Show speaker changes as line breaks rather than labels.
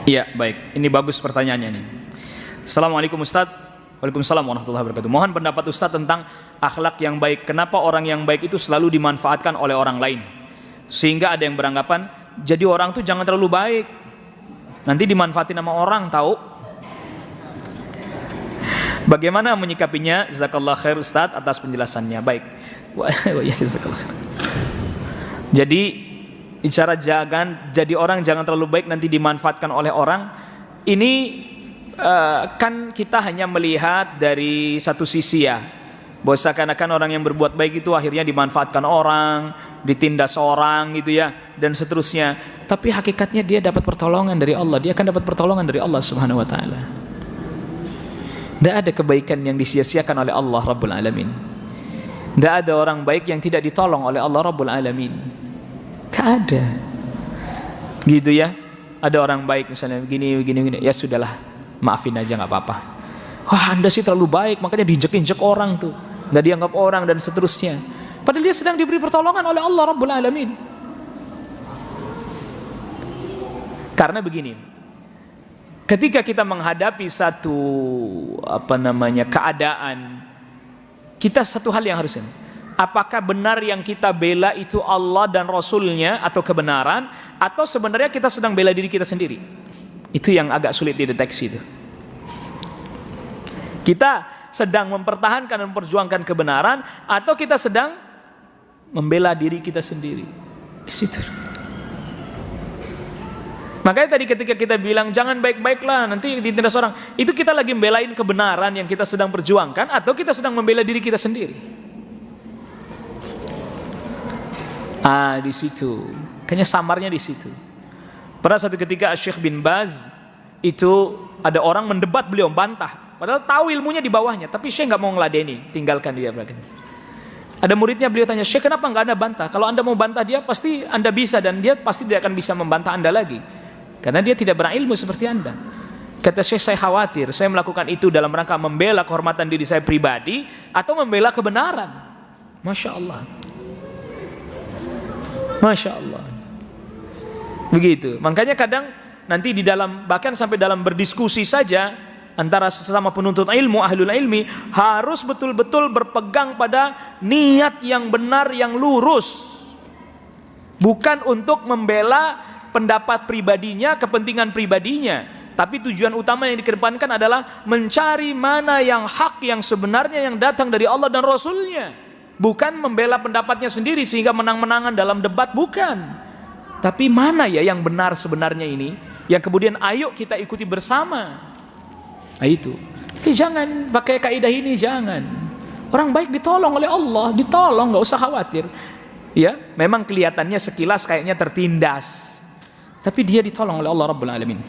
Iya, baik. Ini bagus pertanyaannya nih. Assalamualaikum Ustaz. Waalaikumsalam warahmatullahi wabarakatuh. Mohon pendapat Ustaz tentang akhlak yang baik. Kenapa orang yang baik itu selalu dimanfaatkan oleh orang lain? Sehingga ada yang beranggapan, jadi orang tuh jangan terlalu baik. Nanti dimanfaatin sama orang, tahu? Bagaimana menyikapinya? Jazakallah khair Ustaz atas penjelasannya. Baik. Jadi bicara jangan jadi orang jangan terlalu baik nanti dimanfaatkan oleh orang. Ini kan kita hanya melihat dari satu sisi ya, bahwa seakan-akan orang yang berbuat baik itu akhirnya dimanfaatkan orang, ditindas orang gitu ya, dan seterusnya. Tapi hakikatnya dia dapat pertolongan dari Allah, dia akan dapat pertolongan dari Allah Subhanahu Wa Taala. Tidak ada kebaikan yang disia-siakan oleh Allah Rabbul Alamin. Tidak ada orang baik yang tidak ditolong oleh Allah Rabbul Alamin. Tidak ada. Gitu ya. Ada orang baik misalnya begini, ya sudahlah, maafin aja nggak apa-apa. Wah, Anda sih terlalu baik, makanya diinjek-injek orang tuh, nggak dianggap orang dan seterusnya. Padahal dia sedang diberi pertolongan oleh Allah Rabbul Alamin. Karena begini, ketika kita menghadapi satu keadaan, kita satu hal yang harus ini, apakah benar yang kita bela itu Allah dan Rasulnya atau kebenaran, atau sebenarnya kita sedang bela diri kita sendiri? Itu yang agak sulit dideteksi itu. Kita sedang mempertahankan dan memperjuangkan kebenaran, atau kita sedang membela diri kita sendiri? Di situ. Makanya tadi ketika kita bilang jangan baik-baiklah nanti ditindas orang, itu kita lagi membelain kebenaran yang kita sedang perjuangkan, atau kita sedang membela diri kita sendiri? Di situ. Kayaknya samarnya di situ. Pada satu ketika Syekh bin Baz itu ada orang mendebat beliau, bantah. Padahal tahu ilmunya di bawahnya, tapi Syekh nggak mau ngeladeni, tinggalkan dia. Ada muridnya, beliau tanya, Syekh kenapa nggak Anda bantah? Kalau Anda mau bantah dia, pasti Anda bisa, dan dia pasti tidak akan bisa membantah Anda lagi, karena dia tidak berilmu seperti Anda. Kata Syekh, saya khawatir saya melakukan itu dalam rangka membela kehormatan diri saya pribadi atau membela kebenaran. Masya Allah. Masya Allah. Begitu. Makanya kadang nanti di dalam, bahkan sampai dalam berdiskusi saja antara sesama penuntut ilmu, ahlul ilmi, harus betul-betul berpegang pada niat yang benar, yang lurus. Bukan untuk membela pendapat pribadinya, kepentingan pribadinya, tapi tujuan utama yang dikedepankan adalah mencari mana yang hak, yang sebenarnya, yang datang dari Allah dan Rasulnya. Bukan membela pendapatnya sendiri sehingga menang-menangan dalam debat, bukan. Tapi mana ya yang benar sebenarnya ini, yang kemudian ayo kita ikuti bersama. Nah itu. Tapi jangan pakai kaidah ini, jangan. Orang baik ditolong oleh Allah, ditolong, nggak usah khawatir. Ya, memang kelihatannya sekilas kayaknya tertindas, tapi dia ditolong oleh Allah Rabbul Alamin.